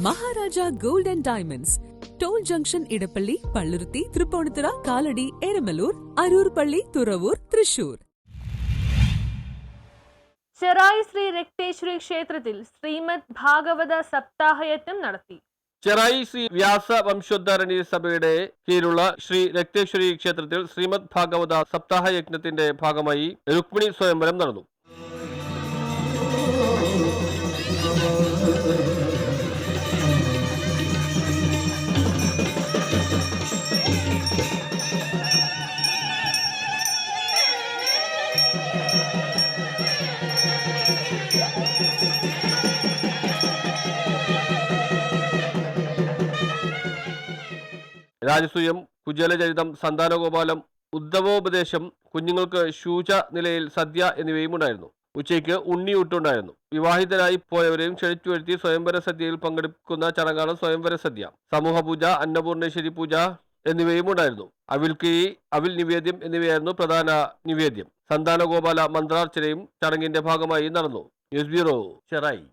Maharaja gold and diamonds, toll junction, Edappally, Palluruthy, Thrippunithura, Kalady, Eramalloor, Aroor Palli, Thuravoor, Thrissur. Cherai Shri Rakteshwari ക്ഷേത്രത്തിൽ ശ്രീമദ് ഭാഗവത സപ്താഹയജ്ഞം നടത്തി. ചെറായി ശ്രീ വ്യാസ വംശോദ്ധാരണി സഭയുടെ കീഴിലുള്ള ശ്രീ രക്തേശ്വരി ക്ഷേത്രത്തിൽ ശ്രീമദ് ഭാഗവത സപ്താഹ യജ്ഞത്തിന്റെ ഭാഗമായി രുക്മിണി സ്വയംവരം നടന്നു. രാജസൂയം, കുചേലചരിതം, സന്താനഗോപാലം, ഉദ്ധവോപദേശം, കുഞ്ഞുങ്ങൾക്ക് ശൂച നിലയിൽ സദ്യ എന്നിവയും ഉണ്ടായിരുന്നു. ഉച്ചയ്ക്ക് ഉണ്ണിയൂട്ടുണ്ടായിരുന്നു. വിവാഹിതരായി പോയവരെയും ക്ഷണിച്ചു വരുത്തി സ്വയംവര സദ്യയിൽ പങ്കെടുക്കുന്ന ചടങ്ങാണ് സ്വയംവര സദ്യ. സമൂഹ പൂജ, അന്നപൂർണേശ്വരി പൂജ എന്നിവയും ഉണ്ടായിരുന്നു. അവിൽക്കിഴി, അവിൽ നിവേദ്യം എന്നിവയായിരുന്നു പ്രധാന നിവേദ്യം. സന്താനഗോപാല മന്ത്രാർച്ചനയും ചടങ്ങിന്റെ ഭാഗമായി നടന്നു. News bureau, Cherai.